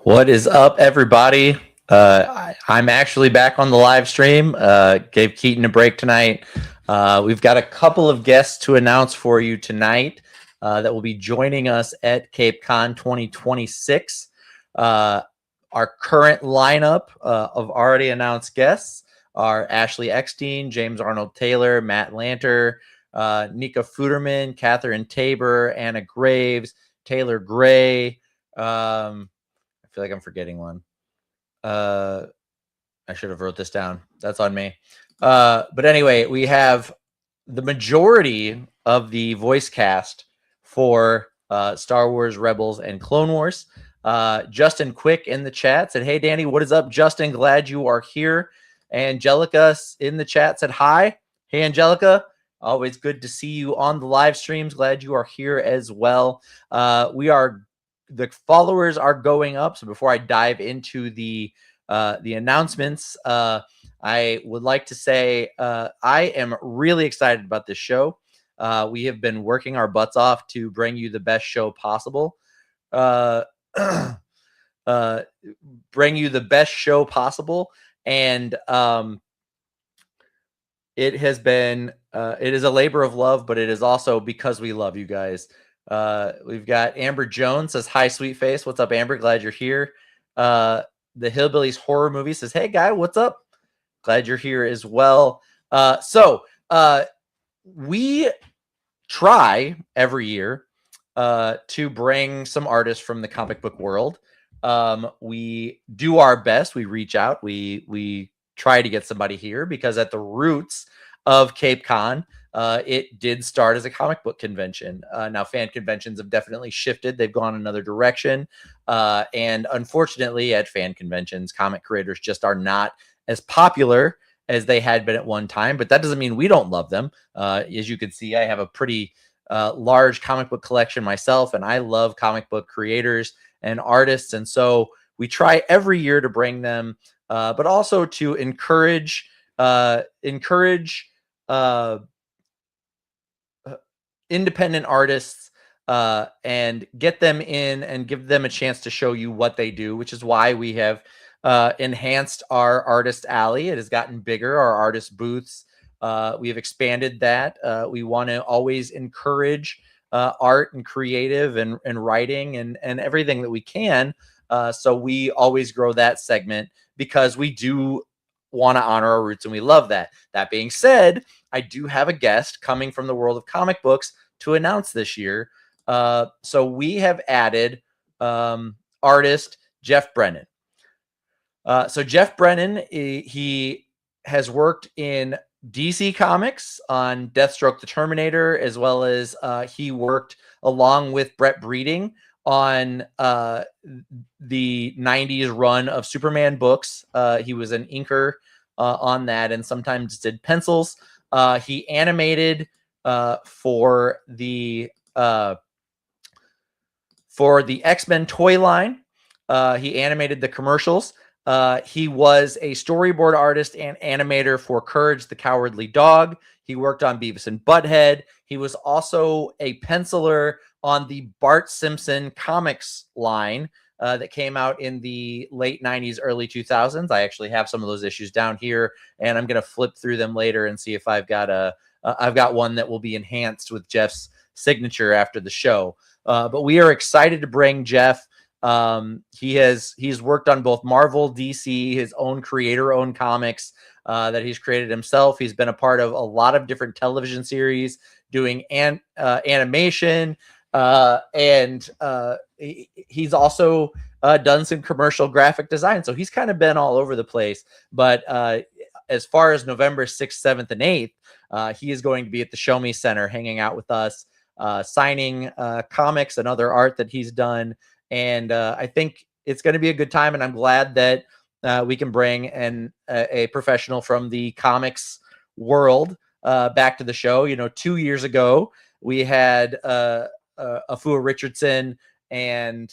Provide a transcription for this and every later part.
What is up, everybody? I'm actually back on the live stream. Gave Keaton a break tonight. We've got a couple of guests to announce for you tonight that will be joining us at Cape Con 2026. Our current lineup of already announced guests are Ashley Eckstein, James Arnold Taylor, Matt Lanter, Nika Futerman, Catherine Tabor, Anna Graves, Taylor Gray. I feel like I'm forgetting one. I should have wrote this down. That's on me. But anyway, we have the majority of the voice cast for Star Wars Rebels and Clone Wars. Justin Quick in the chat said, "Hey, Danny, what is up, Justin? Glad you are here." Angelica in the chat said, "Hi." Hey, Angelica. Always good to see you on the live streams. Glad you are here as well. The followers are going up. So before I dive into the announcements, I would like to say I am really excited about this show. We have been working our butts off to bring you the best show possible. Bring you the best show possible, and it has been it is a labor of love, but it is also because we love you guys. We've got Amber Jones says, "Hi, sweet face." What's up, Amber? Glad you're here. The Hillbillies Horror Movie says, "Hey, guy, what's up? Glad you're here as well." We try every year to bring some artists from the comic book world. We do our best. We reach out. We try to get somebody here because at the roots of Cape Con, it did start as a comic book convention. Now, fan conventions have definitely shifted. They've gone another direction. And unfortunately, at fan conventions, comic creators just are not as popular as they had been at one time. But that doesn't mean we don't love them. As you can see, I have a pretty large comic book collection myself, and I love comic book creators and artists. And so we try every year to bring them, but also to encourage independent artists and get them in and give them a chance to show you what they do, which is why we have enhanced our artist alley. It has gotten bigger, our artist booths. We have expanded that. We want to always encourage art and creative and writing and everything that we can. So we always grow that segment because we do want to honor our roots and we love that. That being said, I do have a guest coming from the world of comic books to announce this year. So we have added artist Jeff Brennan. So Jeff Brennan, he has worked in DC Comics on Deathstroke the Terminator, as well as he worked along with Brett Breeding on the 90s run of Superman books. He was an inker on that and sometimes did pencils. He animated for the X-Men toy line. He animated the commercials. He was a storyboard artist and animator for Courage the Cowardly Dog. He worked on Beavis and Butthead. He was also a penciler on the Bart Simpson comics line that came out in the late 90s, early 2000s. I actually have some of those issues down here, and I'm going to flip through them later and see if I've got one that will be enhanced with Jeff's signature after the show. But we are excited to bring Jeff. He's worked on both Marvel, DC, his own creator-owned comics that he's created himself. He's been a part of a lot of different television series, doing animation, and he's also done some commercial graphic design. So he's kind of been all over the place. But as far as November 6th, 7th, and 8th, he is going to be at the Show Me Center hanging out with us, signing comics and other art that he's done. And I think it's going to be a good time. And I'm glad that we can bring a professional from the comics world back to the show. 2 years ago, we had Afua Richardson, and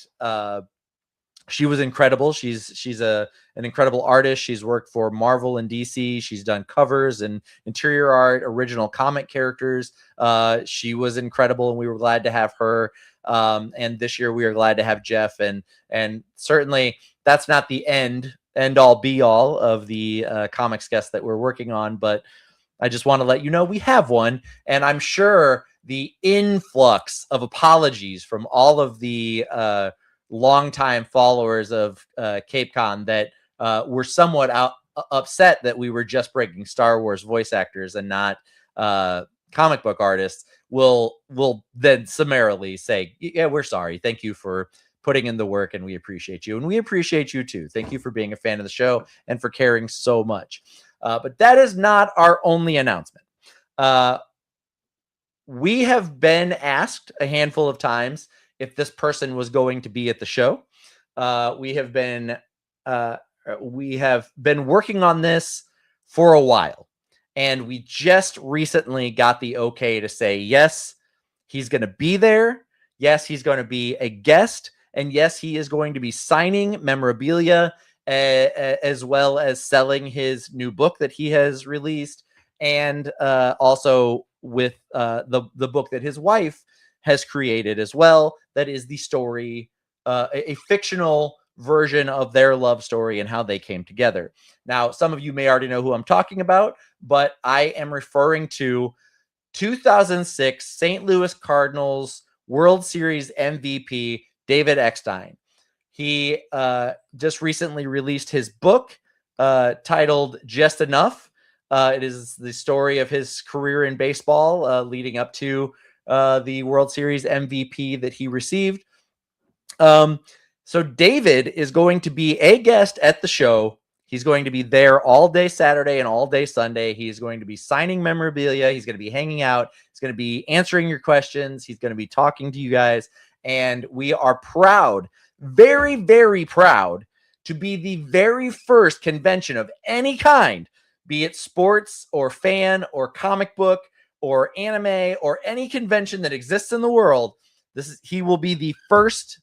she was incredible. She's an incredible artist. She's worked for Marvel and DC. She's done covers and interior art, original comic characters. She was incredible, and we were glad to have her And this year we are glad to have Jeff, and certainly that's not the end all be all of the comics guests that we're working on, but I just want to let you know we have one, and I'm sure the influx of apologies from all of the longtime followers of CapeCon that were somewhat upset that we were just bringing Star Wars voice actors and not comic book artists will then summarily say, yeah, we're sorry. Thank you for putting in the work, and we appreciate you. And we appreciate you too. Thank you for being a fan of the show and for caring so much. But that is not our only announcement. We have been asked a handful of times if this person was going to be at the show. We have been working on this for a while, and we just recently got the okay to say, yes, he's going to be there. Yes, he's going to be a guest. And yes, he is going to be signing memorabilia as well as selling his new book that he has released. And also with the book that his wife has created as well. That is the story, a fictional version of their love story and how they came together. Now, some of you may already know who I'm talking about, but I am referring to 2006 St. Louis Cardinals World Series MVP, David Eckstein. He just recently released his book titled Just Enough. It is the story of his career in baseball leading up to the World Series MVP that he received. So David is going to be a guest at the show. He's going to be there all day Saturday and all day Sunday. He's going to be signing memorabilia. He's going to be hanging out. He's going to be answering your questions. He's going to be talking to you guys. And we are proud, very, very proud to be the very first convention of any kind, be it sports or fan or comic book or anime or any convention that exists in the world. This will be the first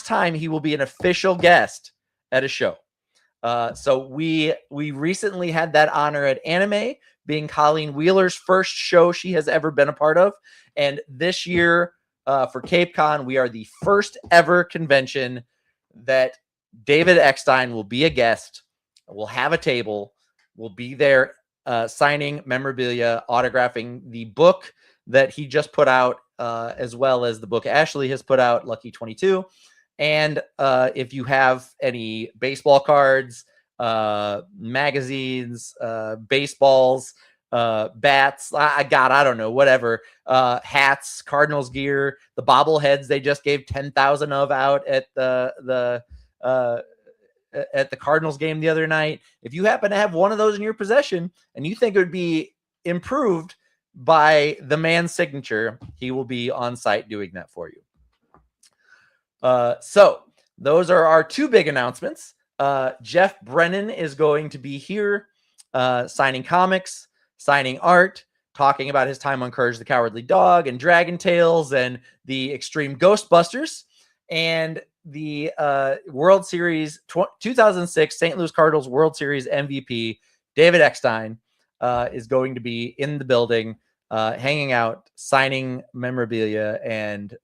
time he will be an official guest at a show. So we recently had that honor at Anime, being Colleen Wheeler's first show she has ever been a part of. And this year for CapeCon, we are the first ever convention that David Eckstein will be a guest. We'll have a table. We'll be there signing memorabilia, autographing the book that he just put out, as well as the book Ashley has put out, Lucky 22. And if you have any baseball cards, magazines, baseballs, bats, I don't know, whatever, hats, Cardinals gear, the bobbleheads they just gave 10,000 of out at the Cardinals game the other night. If you happen to have one of those in your possession and you think it would be improved by the man's signature, he will be on site doing that for you. So those are our two big announcements. Jeff Brennan is going to be here signing comics, signing art, talking about his time on Courage the Cowardly Dog and Dragon Tales and the Extreme Ghostbusters. And the World Series 2006 St. Louis Cardinals World Series MVP, David Eckstein, is going to be in the building, hanging out, signing memorabilia. And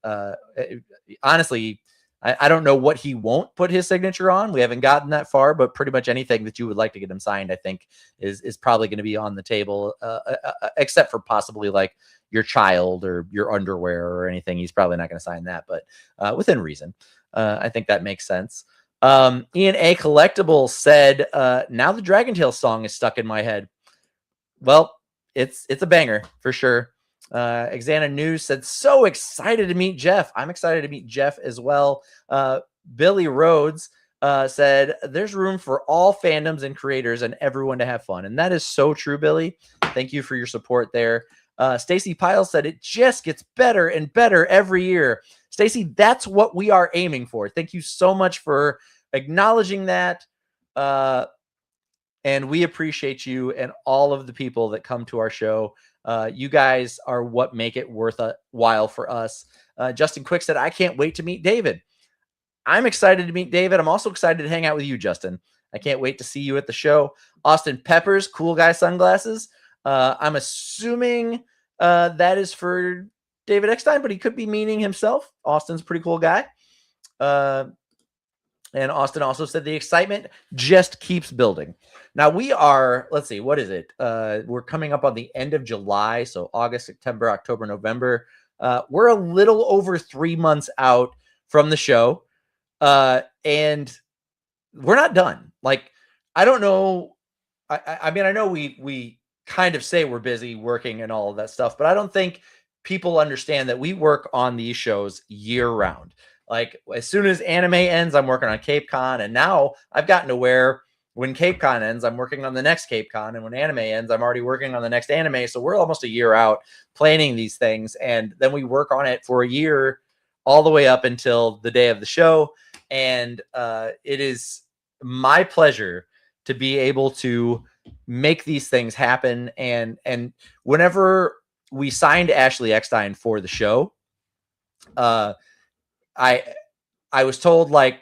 honestly, I don't know what he won't put his signature on. We haven't gotten that far, but pretty much anything that you would like to get him signed, I think, is probably going to be on the table, except for possibly like your child or your underwear or anything. He's probably not going to sign that, but within reason. I think that makes sense. Ian A. Collectible said, now the Dragon Tales song is stuck in my head. Well, it's a banger for sure. Exana News said, so excited to meet Jeff. I'm excited to meet Jeff as well. Billy Rhodes said, there's room for all fandoms and creators and everyone to have fun. And that is so true, Billy. Thank you for your support there. Stacy Pyle said, it just gets better and better every year. Stacy, that's what we are aiming for. Thank you so much for acknowledging that. And we appreciate you and all of the people that come to our show. You guys are what make it worth a while for us. Justin Quick said, I can't wait to meet David. I'm excited to meet David. I'm also excited to hang out with you, Justin. I can't wait to see you at the show. Austin Peppers, Cool Guy Sunglasses. I'm assuming that is for David Eckstein, but he could be meaning himself. Austin's a pretty cool guy. And Austin also said the excitement just keeps building. Now we are, let's see, what is it? We're coming up on the end of July. So August, September, October, November. We're a little over 3 months out from the show. And we're not done. Like, I don't know. I mean, I know we kind of say we're busy working and all of that stuff, but I don't think people understand that we work on these shows year round. Like, as soon as anime ends, I'm working on Cape Con, and now I've gotten to where when Cape Con ends, I'm working on the next Cape Con, and when anime ends, I'm already working on the next anime. So we're almost a year out planning these things, and then we work on it for a year, all the way up until the day of the show. And it is my pleasure to be able to make these things happen. And whenever we signed Ashley Eckstein for the show, I was told, like,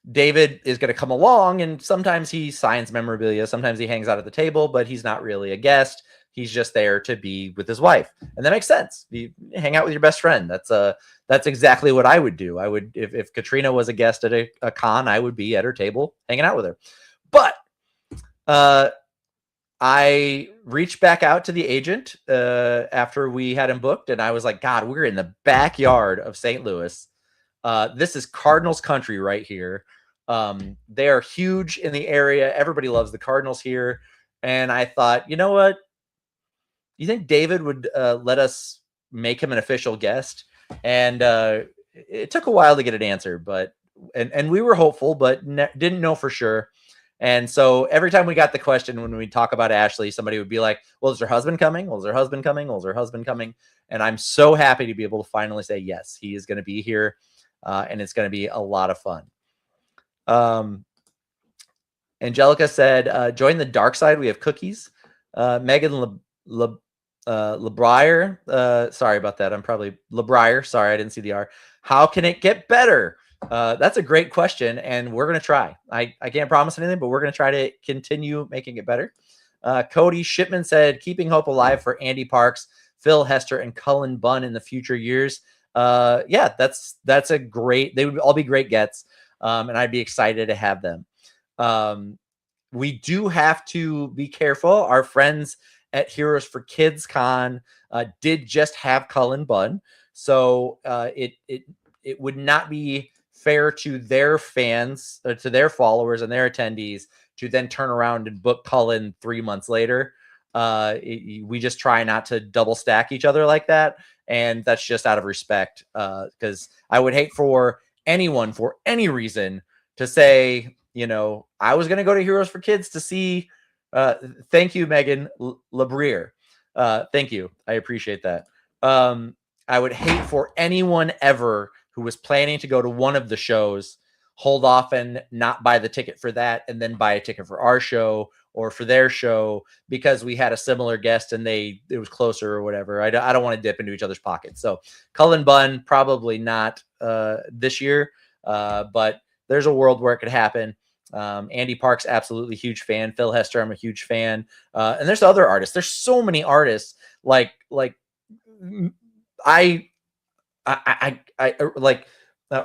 David is going to come along, and sometimes he signs memorabilia, sometimes he hangs out at the table, but he's not really a guest. He's just there to be with his wife, and that makes sense. You hang out with your best friend. That's exactly what I would do. I would, if Katrina was a guest at a con, I would be at her table hanging out with her. But I reached back out to the agent after we had him booked, and I was like, God, we're in the backyard of St. Louis. This is Cardinals country right here. They are huge in the area. Everybody loves the Cardinals here. And I thought, you know what? You think David would let us make him an official guest? And it took a while to get an answer, but and we were hopeful, but didn't know for sure. And so every time we got the question, when we talk about Ashley, somebody would be like, well, is her husband coming? Well, is her husband coming? Well, is her husband coming? And I'm so happy to be able to finally say, yes, he is going to be here. And it's going to be a lot of fun. Angelica said, join the dark side. We have cookies. Megan LeBrier. Sorry about that. I'm probably LeBrier. Sorry, I didn't see the R. How can it get better? That's a great question, and we're going to try. I can't promise anything, but we're going to try to continue making it better. Cody Shipman said, keeping hope alive for Andy Parks, Phil Hester, and Cullen Bunn in the future years. Yeah, that's a great, they would all be great gets. And I'd be excited to have them. We do have to be careful. Our friends at Heroes for Kids Con did just have Cullen Bunn. So it would not be fair to their fans, to their followers and their attendees to then turn around and book Cullen 3 months later. We just try not to double stack each other like that. And that's just out of respect, because I would hate for anyone, for any reason, to say, you know, I was going to go to Heroes for Kids to see, thank you, Megan LeBrier. Thank you. I appreciate that. I would hate for anyone ever who was planning to go to one of the shows hold off and not buy the ticket for that and then buy a ticket for our show or for their show because we had a similar guest and it was closer or whatever. I don't want to dip into each other's pockets. So Cullen Bunn, probably not this year, but there's a world where it could happen. Andy Parks, absolutely huge fan. Phil Hester, I'm a huge fan. And there's other artists. There's so many artists like I like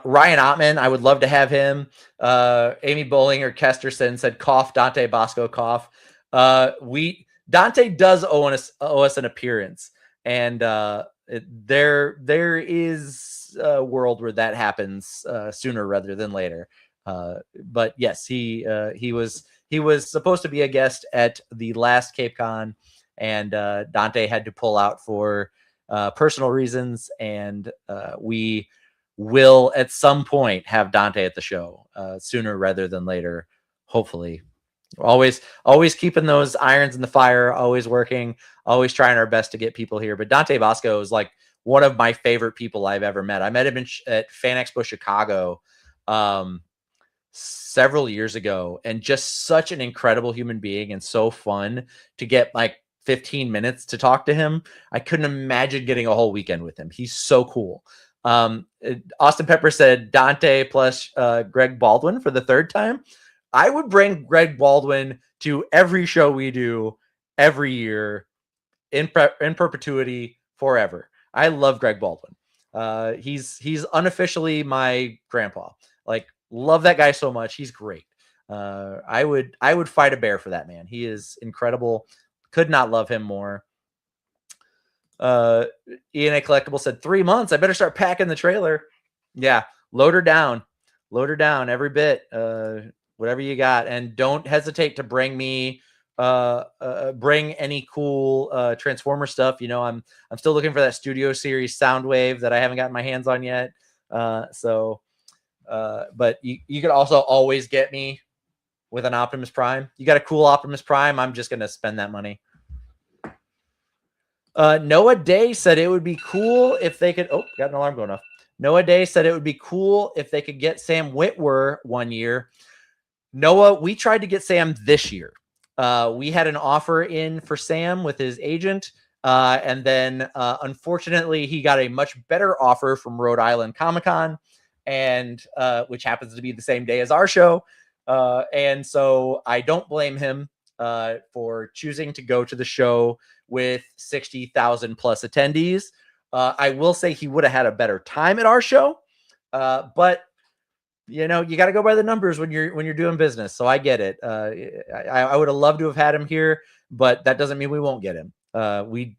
Ryan Ottman. I would love to have him. Amy Bollinger Kesterson said, cough, Dante Bosco, cough. Dante does owe us an appearance. And there is a world where that happens sooner rather than later. But yes, he was supposed to be a guest at the last Cape Con, and Dante had to pull out for personal reasons, and we will at some point have Dante at the show sooner rather than later, hopefully. Always keeping those irons in the fire, always working, always trying our best to get people here. But Dante Bosco is like one of my favorite people I've ever met. I met him at Fan Expo Chicago several years ago, and just such an incredible human being and so fun to get like 15 minutes to talk to him. I couldn't imagine getting a whole weekend with him. He's so cool. Austin Pepper said Dante plus Greg Baldwin for the third time. I would bring Greg Baldwin to every show we do every year in perpetuity forever. I love Greg Baldwin. He's unofficially my grandpa. Like, love that guy so much. He's great. I would fight a bear for that man. He is incredible. Could not love him more. ENA Collectible said 3 months. I better start packing the trailer. Yeah, load her down every bit. Whatever you got, and don't hesitate to bring me bring any cool Transformer stuff. You know, I'm still looking for that Studio Series Soundwave that I haven't gotten my hands on yet. But you could also always get me with an Optimus Prime. You got a cool Optimus Prime, I'm just gonna spend that money. Noah Day said it would be cool if they could. Oh, got an alarm going off. Noah Day said it would be cool if they could get Sam Witwer 1 year. Noah, we tried to get Sam this year. We had an offer in for Sam with his agent. And then unfortunately, he got a much better offer from Rhode Island Comic-Con, and which happens to be the same day as our show. And so I don't blame him for choosing to go to the show with 60,000 plus attendees. I will say he would have had a better time at our show, but you know, you got to go by the numbers when you're doing business. So I get it. I would have loved to have had him here, but that doesn't mean we won't get him. We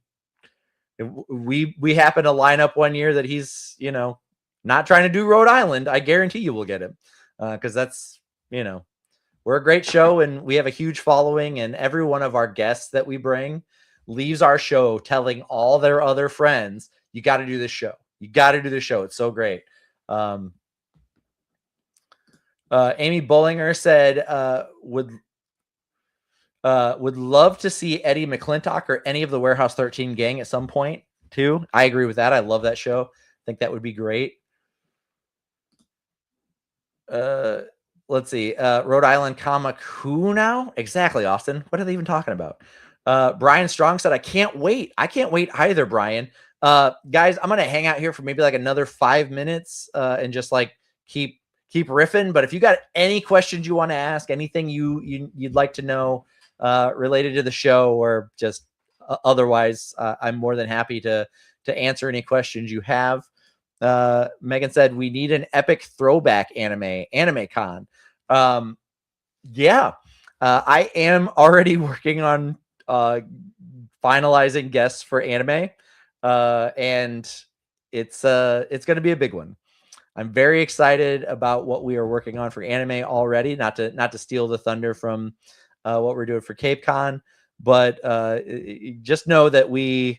happen to line up 1 year that he's, you know, not trying to do Rhode Island. I guarantee you will get him, because that's, you know, we're a great show and we have a huge following, and every one of our guests that we bring leaves our show telling all their other friends, you got to do this show. You got to do this show. It's so great. Amy Bollinger said, would love to see Eddie McClintock or any of the Warehouse 13 gang at some point too. I agree with that. I love that show. I think that would be great. Let's see. Rhode Island Comic who now? Exactly, Austin. What are they even talking about? Brian Strong said, I can't wait. I can't wait either, Brian. Guys, I'm going to hang out here for maybe like another 5 minutes and just like keep riffing. But if you got any questions you want to ask, anything you'd like to know related to the show, or just otherwise, I'm more than happy to answer any questions you have. Megan said, we need an epic throwback anime con. Yeah, I am already working on finalizing guests for anime, and it's going to be a big one. I'm very excited about what we are working on for anime already. Not to steal the thunder from what we're doing for Cape Con, but just know that we're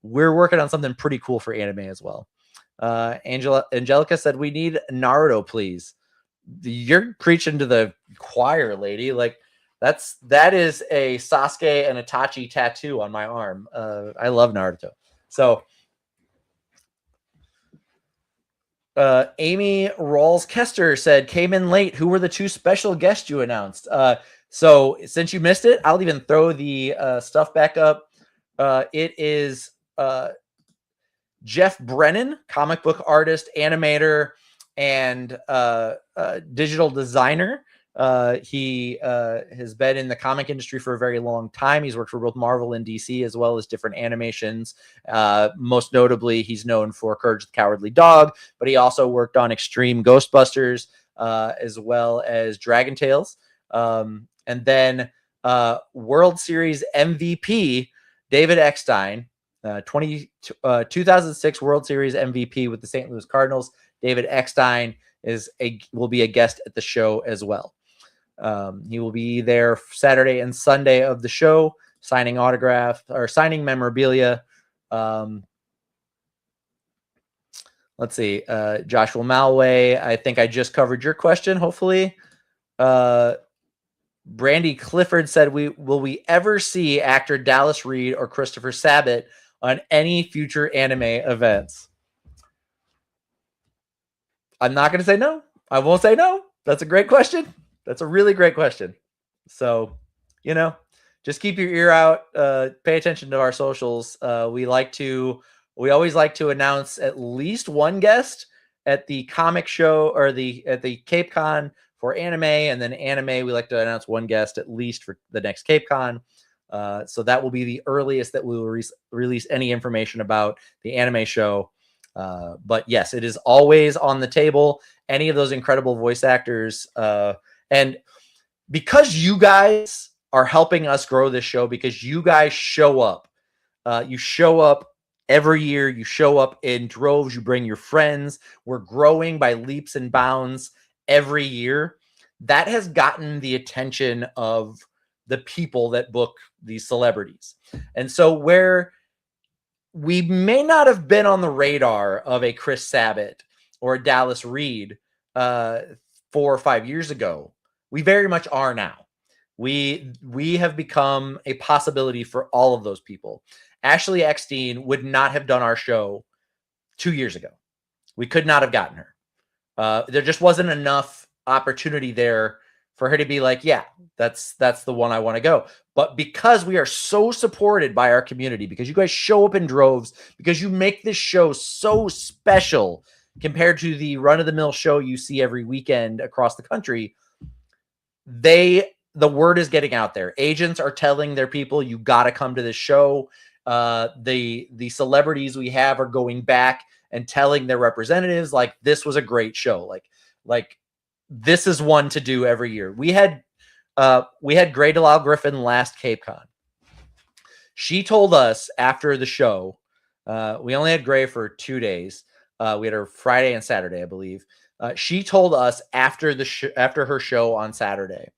working on something pretty cool for anime as well. Angelica said, we need Naruto, please. You're preaching to the choir, lady. Like, that is a Sasuke and Itachi tattoo on my arm. I love Naruto. So Amy Rawls-Kester said, came in late. Who were the 2 special guests you announced? So since you missed it, I'll even throw the stuff back up. It is Jeff Brennan, comic book artist, animator, and digital designer. He has been in the comic industry for a very long time. He's worked for both Marvel and DC, as well as different animations. Most notably, he's known for Courage the Cowardly Dog, but he also worked on Extreme Ghostbusters, as well as Dragon Tales. And then World Series MVP, David Eckstein, 2006 World Series MVP with the St. Louis Cardinals. David Eckstein will be a guest at the show as well. He will be there Saturday and Sunday of the show, signing autograph or signing memorabilia. Let's see. Joshua Malway, I think I just covered your question, hopefully. Brandy Clifford said, will we ever see actor Dallas Reed or Christopher Sabat on any future anime events? I'm not going to say no. I won't say no. That's a great question. That's a really great question. So, you know, just keep your ear out. Pay attention to our socials. We always like to announce at least one guest at the comic show or at the Cape Con for anime, and then anime, we like to announce one guest at least for the next Cape Con. So that will be the earliest that we will release any information about the anime show. But yes, it is always on the table. Any of those incredible voice actors. And because you guys are helping us grow this show, because you guys show up, you show up every year, you show up in droves, you bring your friends. We're growing by leaps and bounds every year. That has gotten the attention of the people that book these celebrities. And so where we may not have been on the radar of a Chris Sabat or a Dallas Reed 4 or 5 years ago, we very much are now. We have become a possibility for all of those people. Ashley Eckstein would not have done our show 2 years ago. We could not have gotten her. There just wasn't enough opportunity there for her to be like, yeah, that's the one I want to go. But because we are so supported by our community, because you guys show up in droves, because you make this show so special compared to the run-of-the-mill show you see every weekend across the country, the word is getting out there. Agents are telling their people, you got to come to this show. The celebrities we have are going back and telling their representatives, like, this was a great show. Like this is one to do every year. We had Grey DeLisle Griffin last Cape Con. She told us after the show, we only had Grey for 2 days. We had her Friday and Saturday, I believe. She told us after her show on Saturday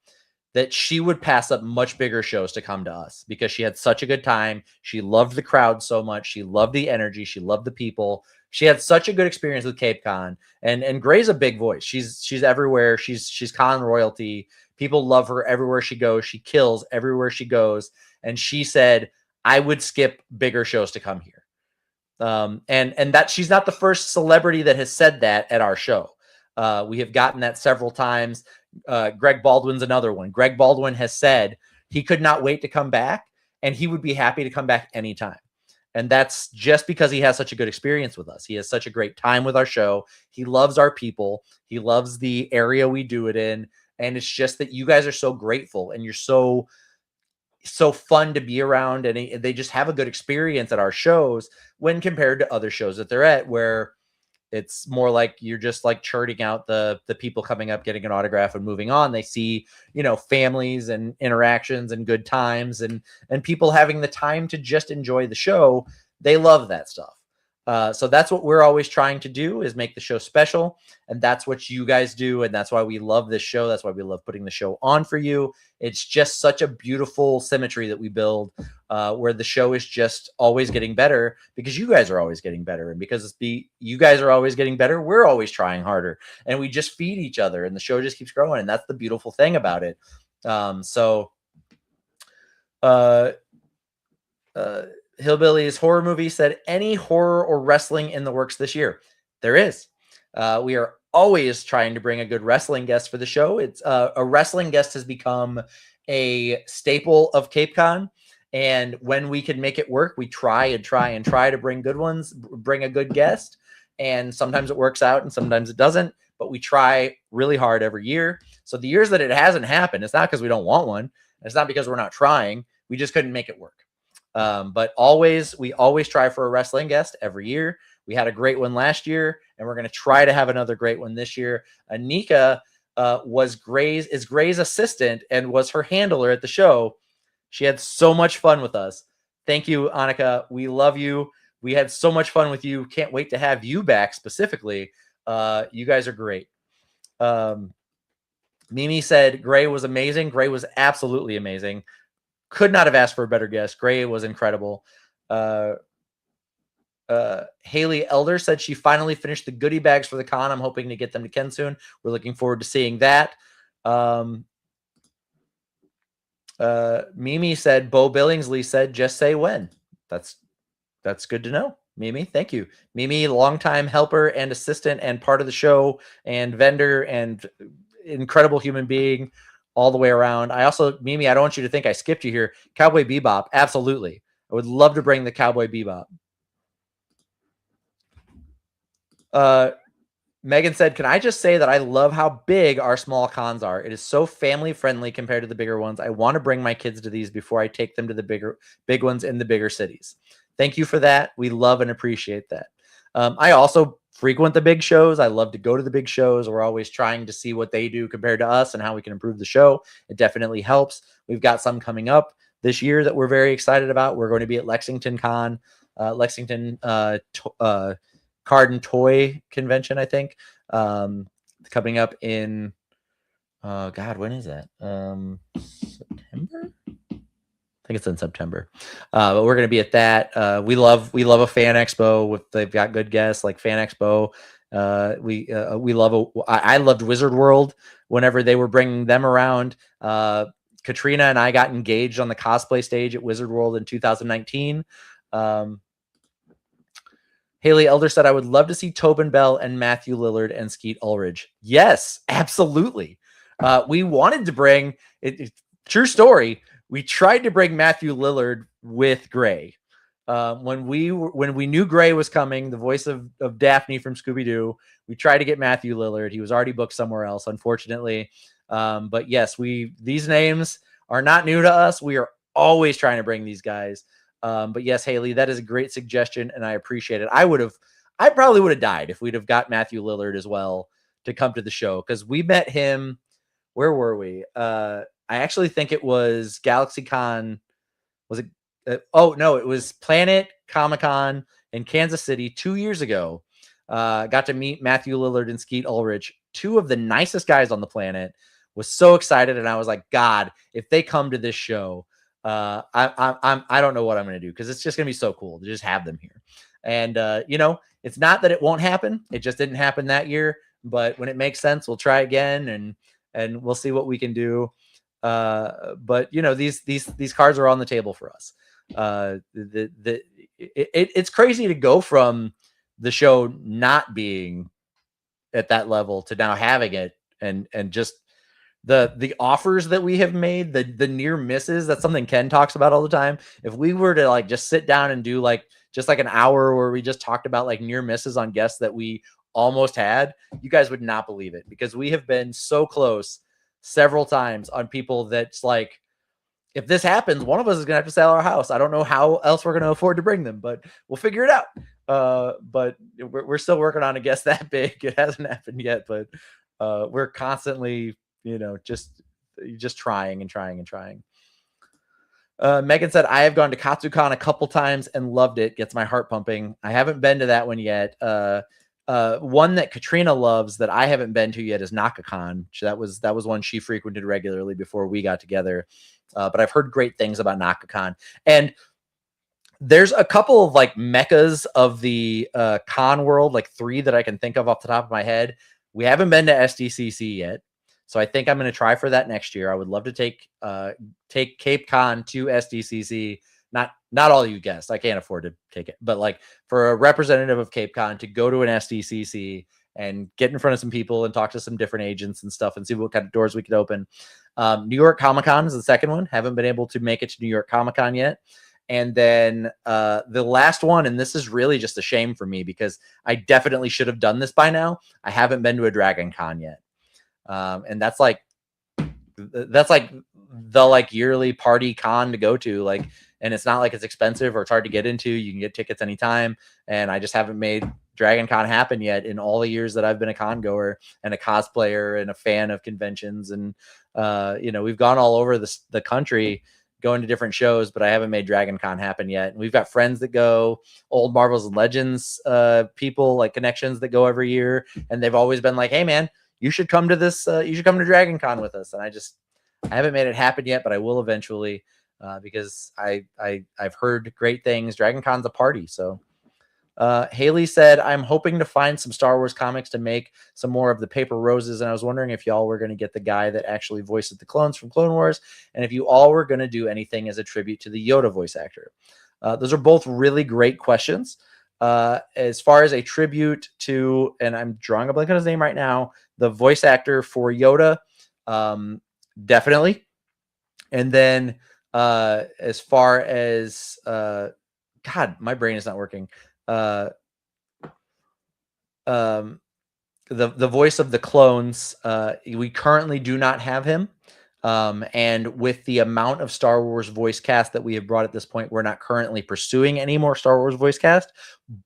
that she would pass up much bigger shows to come to us because she had such a good time. She loved the crowd so much. She loved the energy. She loved the people. She had such a good experience with Cape Con. And Grey's a big voice. She's everywhere. She's con royalty. People love her everywhere she goes. She kills everywhere she goes. And she said, I would skip bigger shows to come here. And that she's not the first celebrity that has said that at our show. We have gotten that several times. Greg Baldwin's another one. Greg Baldwin has said he could not wait to come back, and he would be happy to come back anytime. And that's just because he has such a good experience with us. He has such a great time with our show. He loves our people. He loves the area we do it in. And it's just that you guys are so grateful, and you're so fun to be around, and they just have a good experience at our shows when compared to other shows that they're at, where it's more like you're just like churning out the people coming up, getting an autograph and moving on. They see, families and interactions and good times and people having the time to just enjoy the show. They love that stuff. So that's what we're always trying to do, is make the show special. And that's what you guys do. And that's why we love this show. That's why we love putting the show on for you. It's just such a beautiful symmetry that we build, where the show is just always getting better because you guys are always getting better. And because you guys are always getting better, we're always trying harder, and we just feed each other, and the show just keeps growing. And that's the beautiful thing about it. Hillbilly's horror movie said, any horror or wrestling in the works this year? There is. We are always trying to bring a good wrestling guest for the show. It's a wrestling guest has become a staple of Cape Con. And when we can make it work, we try to bring good ones, bring a good guest. And sometimes it works out and sometimes it doesn't, but we try really hard every year. So the years that it hasn't happened, it's not because we don't want one. It's not because we're not trying. We just couldn't make it work. But we always try for a wrestling guest every year. We had a great one last year, and we're going to try to have another great one this year. Anika is Grey's assistant and was her handler at the show. She had so much fun with us. Thank you, Anika. We love you. We had so much fun with you. Can't wait to have you back specifically. You guys are great. Mimi said Grey was amazing. Grey was absolutely amazing. Could not have asked for a better guest. Grey was incredible. Haley Elder said she finally finished the goodie bags for the con. I'm hoping to get them to Ken soon. We're looking forward to seeing that. Mimi said Bo Billingsley said just say when. That's good to know. Mimi, thank you. Mimi, longtime helper and assistant and part of the show and vendor and incredible human being all the way around. Mimi, I don't want you to think I skipped you here. Cowboy Bebop, absolutely. I would love to bring the Cowboy Bebop. Megan said, "Can I just say that I love how big our small cons are? It is so family friendly compared to the bigger ones. I want to bring my kids to these before I take them to the big ones in the bigger cities." Thank you for that. We love and appreciate that. I also frequent the big shows. I love to go to the big shows. We're always trying to see what they do compared to us and how we can improve the show. It definitely helps. We've got some coming up this year that we're very excited about. We're going to be at Lexington Con, Lexington Card and Toy Convention, I think, coming up in God, when is that? September? I think it's in September. But we're going to be at that. We love a fan expo. They've got good guests like Fan Expo. We love I loved Wizard World whenever they were bringing them around. Katrina and I got engaged on the cosplay stage at Wizard World in 2019. Haley Elder said, "I would love to see Tobin Bell and Matthew Lillard and Skeet Ulrich." Yes, absolutely. We wanted to bring it. True story. We tried to bring Matthew Lillard with Gray. When we knew Gray was coming, the voice of Daphne from Scooby-Doo, we tried to get Matthew Lillard. He was already booked somewhere else, unfortunately. But yes, these names are not new to us. We are always trying to bring these guys. But yes, Haley, that is a great suggestion, and I appreciate it. I probably would have died if we'd have got Matthew Lillard as well to come to the show, because we met him. Where were we? I actually think it was GalaxyCon. Was it? Oh no, it was Planet Comic-Con in Kansas City 2 years ago. Got to meet Matthew Lillard and Skeet Ulrich, two of the nicest guys on the planet. Was so excited, and I was like, God, if they come to this show, I don't know what I'm going to do, because it's just going to be so cool to just have them here. And it's not that it won't happen. It just didn't happen that year. But when it makes sense, we'll try again, and we'll see what we can do. But these cards are on the table for us. It's crazy to go from the show not being at that level to now having it, and just the offers that we have made, the near misses. That's something Ken talks about all the time. If we were to like just sit down and do just an hour where we just talked about like near misses on guests that we almost had, you guys would not believe it, because we have been so close several times on people that's like, if this happens, one of us is gonna have to sell our house. I don't know how else we're gonna afford to bring them, but we'll figure it out. But we're still working on a guest that big. It hasn't happened yet, but we're constantly just trying and trying and trying. Megan said, "I have gone to Katsucon a couple times and loved it. Gets my heart pumping. I haven't been to that one yet. One that Katrina loves that I haven't been to yet is NakaCon. That was one she frequented regularly before we got together. But I've heard great things about NakaCon. And there's a couple of like meccas of the con world, like 3 that I can think of off the top of my head. We haven't been to SDCC yet, so I think I'm going to try for that next year. I would love to take Cape Con to SDCC. Not all you guests. I can't afford to take it, but like for a representative of Cape Con to go to an SDCC and get in front of some people and talk to some different agents and stuff and see what kind of doors we could open. New York Comic Con is the second one. Haven't been able to make it to New York Comic Con yet. And then the last one, and this is really just a shame for me because I definitely should have done this by now. I haven't been to a Dragon Con yet. And that's like the like yearly party con to go to, like, and it's not like it's expensive or it's hard to get into. You can get tickets anytime. And I just haven't made Dragon Con happen yet in all the years that I've been a con goer and a cosplayer and a fan of conventions. And, we've gone all over the country going to different shows, but I haven't made Dragon Con happen yet. And we've got friends that go, old Marvels and Legends people, like connections that go every year. And they've always been like, hey man, you should come to this. You should come to Dragon Con with us. And I haven't made it happen yet, but I will eventually, because I've heard great things. Dragon Con's a party. So Haley said, I'm hoping to find some Star Wars comics to make some more of the Paper Roses. And I was wondering if y'all were going to get the guy that actually voices the clones from Clone Wars, and if you all were going to do anything as a tribute to the Yoda voice actor. Those are both really great questions. As far as a tribute to, and I'm drawing a blank on his name right now, the voice actor for Yoda, definitely. And then as far as God, my brain is not working. the voice of the clones. We currently do not have him. And with the amount of Star Wars voice cast that we have brought at this point, we're not currently pursuing any more Star Wars voice cast.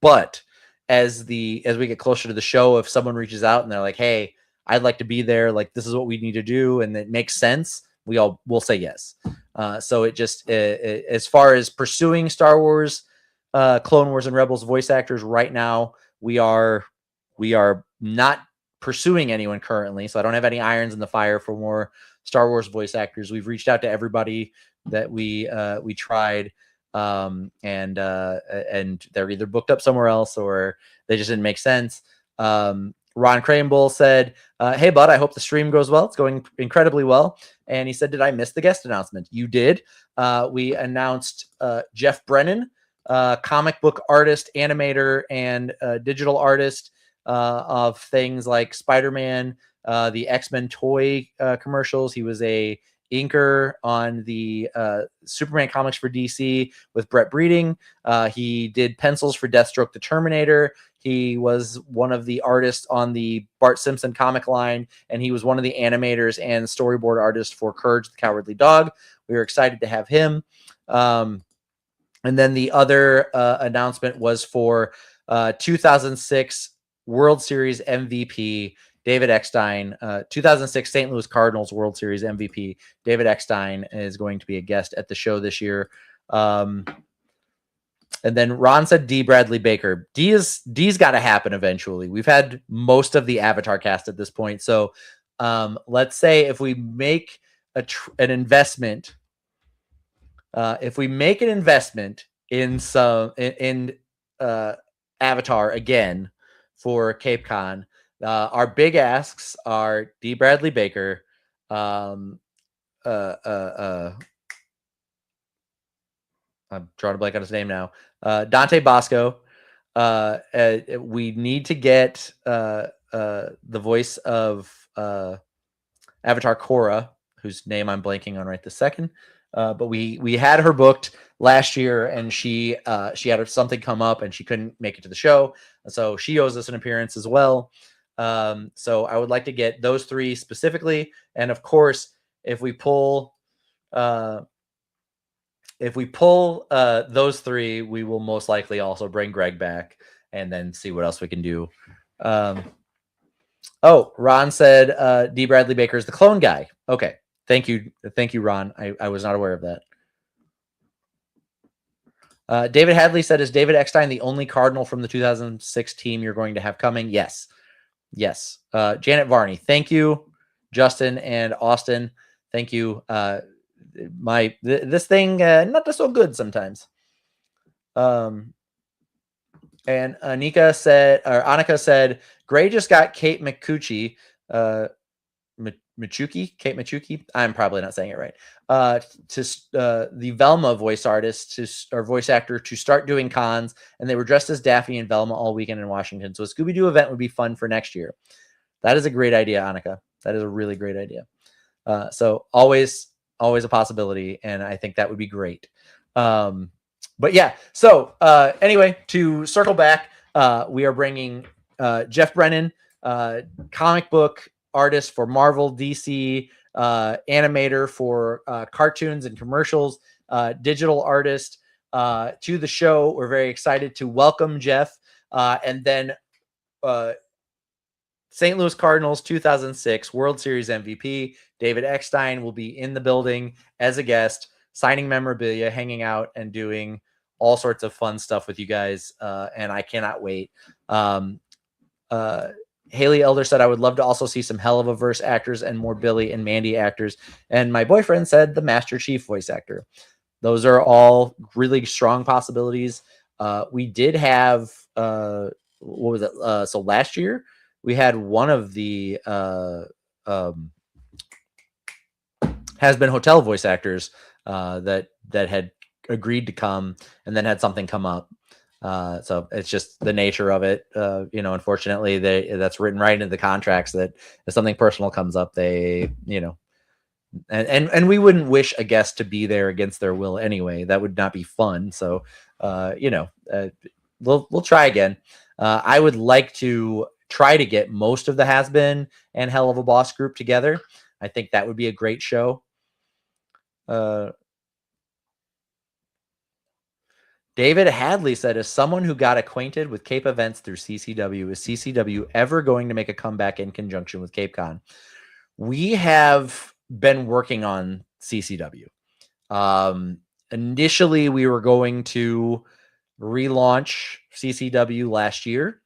But as we get closer to the show, if someone reaches out and they're like, "Hey, I'd like to be there. Like, this is what we need to do," and it makes sense, will say yes. So it just as far as pursuing Star Wars, Clone Wars, and Rebels voice actors right now, we are not pursuing anyone currently. So I don't have any irons in the fire for more Star Wars voice actors. We've reached out to everybody that we tried, and they're either booked up somewhere else or they just didn't make sense. Ron Cranbull said, "Hey, bud, I hope the stream goes well. It's going incredibly well." And he said, "Did I miss the guest announcement?" You did. We announced Jeff Brennan, comic book artist, animator, and digital artist of things like Spider-Man, the X-Men toy commercials. He was a inker on the Superman comics for DC with Brett Breeding. He did pencils for Deathstroke the Terminator. He was one of the artists on the Bart Simpson comic line, and he was one of the animators and storyboard artists for Courage the Cowardly Dog. We were excited to have him. And then the other announcement was for 2006 World Series MVP, David Eckstein. 2006 St. Louis Cardinals World Series MVP, David Eckstein, is going to be a guest at the show this year. And then Ron said D. Bradley Baker. D's got to happen eventually. We've had most of the Avatar cast at this point. So let's say if we make an investment, in Avatar again for Cape Con, our big asks are D. Bradley Baker, I'm drawing a blank on his name now. Dante Bosco. We need to get the voice of Avatar Korra, whose name I'm blanking on right this second. But we had her booked last year, and she had something come up, and she couldn't make it to the show. So she owes us an appearance as well. So I would like to get those three specifically, and of course, if we pull those three, we will most likely also bring Greg back and then see what else we can do. Ron said D. Bradley Baker is the clone guy. Okay. Thank you, Ron. I was not aware of that. David Hadley said, "Is David Eckstein the only Cardinal from the 2006 team you're going to have coming?" Yes. Janet Varney, thank you. Justin and Austin, thank you. This thing not so good sometimes. And Annika said, "Gray just got Kate Micucci, Kate Micucci. I'm probably not saying it right. The Velma voice actor to start doing cons, and they were dressed as Daffy and Velma all weekend in Washington. So a Scooby-Doo event would be fun for next year." That is a great idea, Annika. That is a really great idea. So always a possibility, and I think that would be great. But yeah, so anyway, to circle back, we are bringing Jeff Brennan, comic book artist for Marvel, DC, animator for cartoons and commercials, digital artist to the show. We're very excited to welcome Jeff. And then St. Louis Cardinals 2006 World Series MVP, David Eckstein, will be in the building as a guest, signing memorabilia, hanging out, and doing all sorts of fun stuff with you guys. And I cannot wait. Haley Elder said, "I would love to also see some Hell of a Verse actors and more Billy and Mandy actors." And my boyfriend said the Master Chief voice actor. Those are all really strong possibilities. We did have, what was it? So last year we had one of the Has Been Hotel voice actors that had agreed to come and then had something come up. So it's just the nature of it. Unfortunately, that's written right into the contracts that if something personal comes up, they, and we wouldn't wish a guest to be there against their will anyway. That would not be fun. So, we'll try again. I would like to try to get most of the Has Been and Hell of a Boss group together. I think that would be a great show. David Hadley said, as someone who got acquainted with Cape events through CCW, is CCW ever going to make a comeback in conjunction with CapeCon? We have been working on CCW. Initially, we were going to relaunch CCW last year.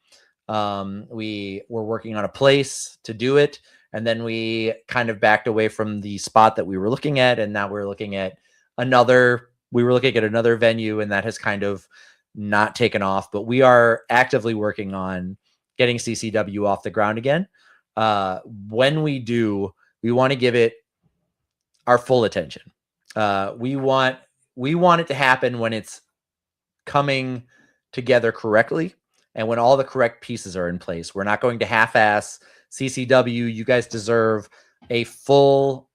We were working on a place to do it, and then we kind of backed away from the spot that we were looking at, and now we're looking at another venue, and that has kind of not taken off, but we are actively working on getting CCW off the ground again. When we do, we want to give it our full attention. We want it to happen when it's coming together correctly and when all the correct pieces are in place. We're not going to half-ass CCW. You guys deserve a full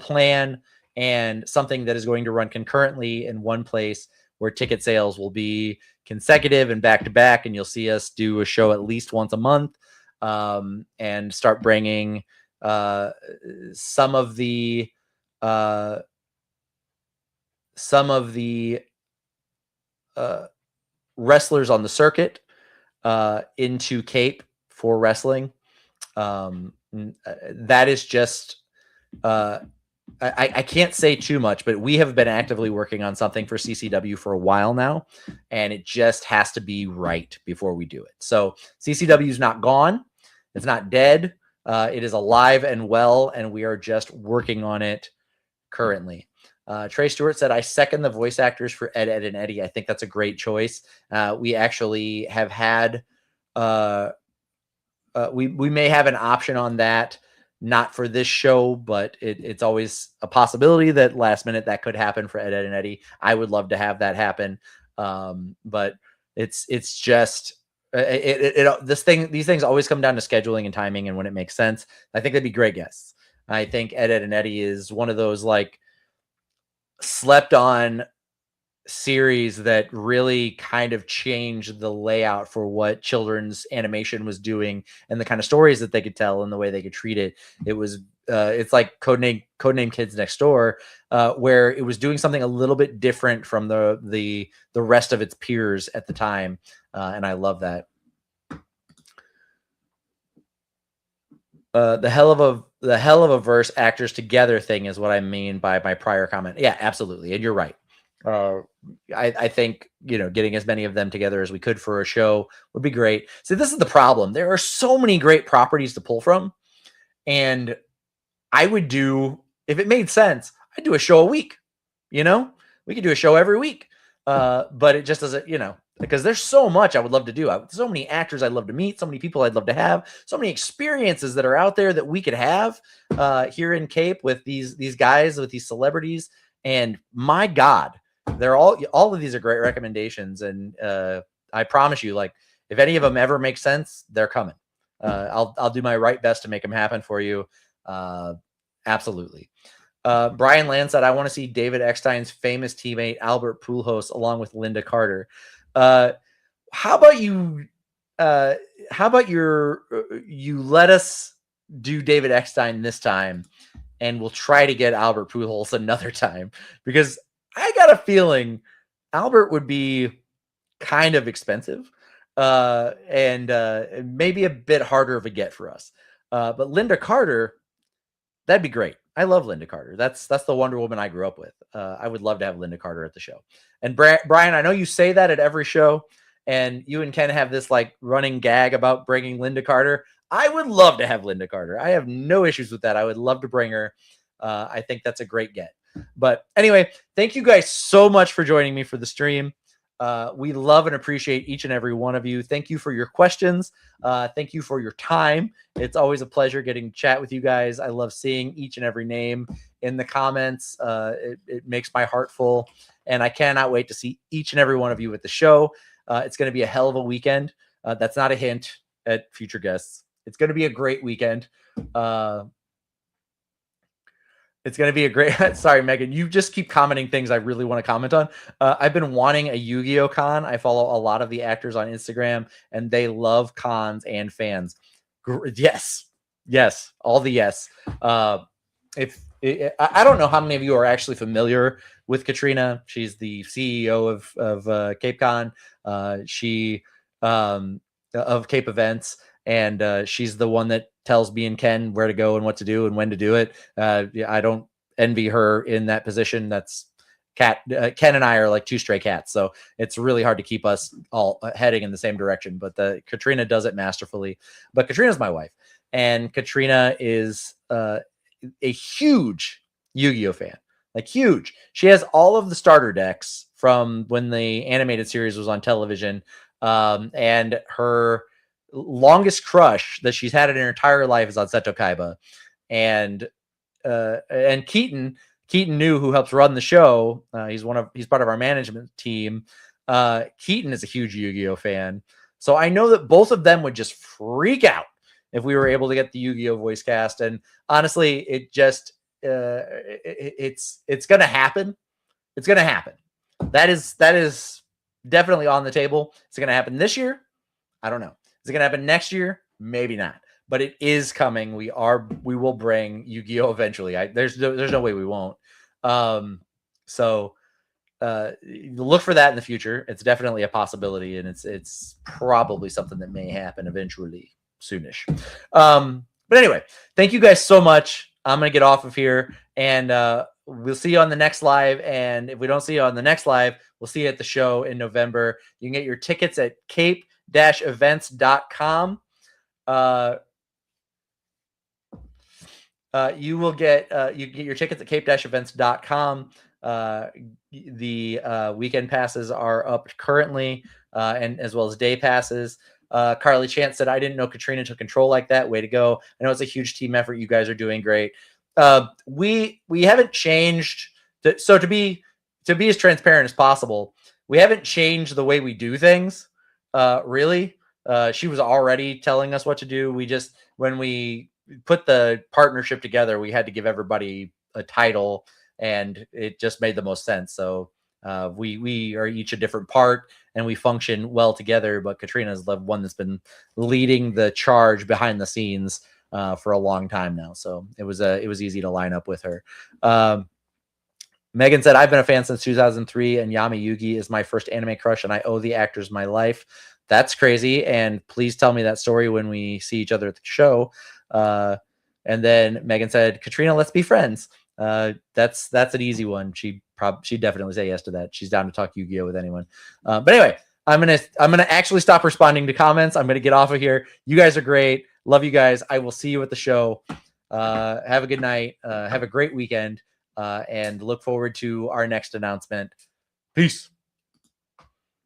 plan and something that is going to run concurrently in one place where ticket sales will be consecutive and back to back. And you'll see us do a show at least once a month, and start bringing some of the wrestlers on the circuit into Cape for wrestling. That is just, I can't say too much, but we have been actively working on something for CCW for a while now, and it just has to be right before we do it. So CCW is not gone. It's not dead. It is alive and well, and we are just working on it currently. Trey Stewart said, I second the voice actors for Ed, Edd, and Eddy. I think that's a great choice. We actually have had, we may have an option on that, not for this show, but it's always a possibility that last minute that could happen for Ed, Edd, and Eddy. I would love to have that happen. But it's just, these things always come down to scheduling and timing and when it makes sense. I think they'd be great guests. I think Ed, Edd, and Eddy is one of those like slept on series that really kind of changed the layout for what children's animation was doing and the kind of stories that they could tell and the way they could treat it. It was it's like Codename Kids Next Door, where it was doing something a little bit different from the rest of its peers at the time, and I love that. The hell of a verse actors together thing is what I mean by my prior comment. Yeah, absolutely, and you're right. I think, getting as many of them together as we could for a show would be great. See, this is the problem. There are so many great properties to pull from, and I would do, if it made sense, I'd do a show a week. We could do a show every week, but it just doesn't, because there's so much I would love to do. So many actors I'd love to meet, so many people I'd love to have, so many experiences that are out there that we could have here in Cape with these guys, with these celebrities. And my God, they're all of these are great recommendations. And I promise you, like, if any of them ever make sense, they're coming. I'll do my right best to make them happen for you. Absolutely. Brian Land said, I want to see David Eckstein's famous teammate, Albert Pujols, along with Linda Carter. How about you let us do David Eckstein this time, and we'll try to get Albert Pujols another time, because I got a feeling Albert would be kind of expensive, and maybe a bit harder of a get for us. But Linda Carter, that'd be great. I love Linda Carter. That's the Wonder Woman I grew up with. I would love to have Linda Carter at the show. And Brian, I know you say that at every show, and you and Ken have this like running gag about bringing Linda Carter. I would love to have Linda Carter. I have no issues with that. I would love to bring her. I think that's a great get. But anyway, thank you guys so much for joining me for the stream. We love and appreciate each and every one of you. Thank you for your questions. Thank you for your time. It's always a pleasure getting to chat with you guys. I love seeing each and every name in the comments. It makes my heart full, and I cannot wait to see each and every one of you at the show. It's going to be a hell of a weekend. That's not a hint at future guests. It's going to be a great weekend. It's going to be a great. Sorry, Megan. You just keep commenting things I really want to comment on. I've been wanting a Yu-Gi-Oh con. I follow a lot of the actors on Instagram, and they love cons and fans. Yes, yes, all the yes. If I don't know how many of you are actually familiar with Katrina. She's the CEO of Cape Con. She of Cape Events, and she's the one that tells me and Ken where to go and what to do and when to do it. I don't envy her in that position. That's Ken and I are like two stray cats, so it's really hard to keep us all heading in the same direction. But Katrina does it masterfully. But Katrina's my wife, and Katrina is a huge Yu-Gi-Oh fan, like huge. She has all of the starter decks from when the animated series was on television, and her longest crush that she's had in her entire life is on Seto Kaiba, and Keaton New, who helps run the show. He's part of our management team. Keaton is a huge Yu-Gi-Oh fan, so I know that both of them would just freak out if we were able to get the Yu-Gi-Oh voice cast. And honestly, it just it's gonna happen. It's gonna happen. That is definitely on the table. Is it gonna happen this year? I don't know. Is it gonna happen next year? Maybe not. But it is coming. We will bring Yu-Gi-Oh eventually. There's no way we won't. So look for that in the future. It's definitely a possibility, and it's probably something that may happen eventually, soonish. But anyway, thank you guys so much. I'm gonna get off of here, and we'll see you on the next live. And if we don't see you on the next live, we'll see you at the show in November. You can get your tickets at cape-events.com. You get your tickets at cape-events.com. The weekend passes are up currently, and as well as day passes. Carly Chance said, I didn't know Katrina took control like that. Way to go. I know it's a huge team effort. You guys are doing great. We haven't changed. So to be as transparent as possible, we haven't changed the way we do things. Really. She was already telling us what to do. We just, when we put the partnership together, we had to give everybody a title, and it just made the most sense. So we are each a different part, and we function well together. But Katrina's the one that's been leading the charge behind the scenes for a long time now. So it was easy to line up with her. Megan said, I've been a fan since 2003, and Yami Yugi is my first anime crush, and I owe the actors my life. That's crazy. And please tell me that story when we see each other at the show. And then Megan said, Katrina, let's be friends. That's an easy one. She'd definitely say yes to that. She's down to talk Yu-Gi-Oh with anyone. But anyway, I'm gonna actually stop responding to comments. I'm gonna get off of here. You guys are great. Love you guys. I will see you at the show. Have a good night. Have a great weekend. And look forward to our next announcement. Peace.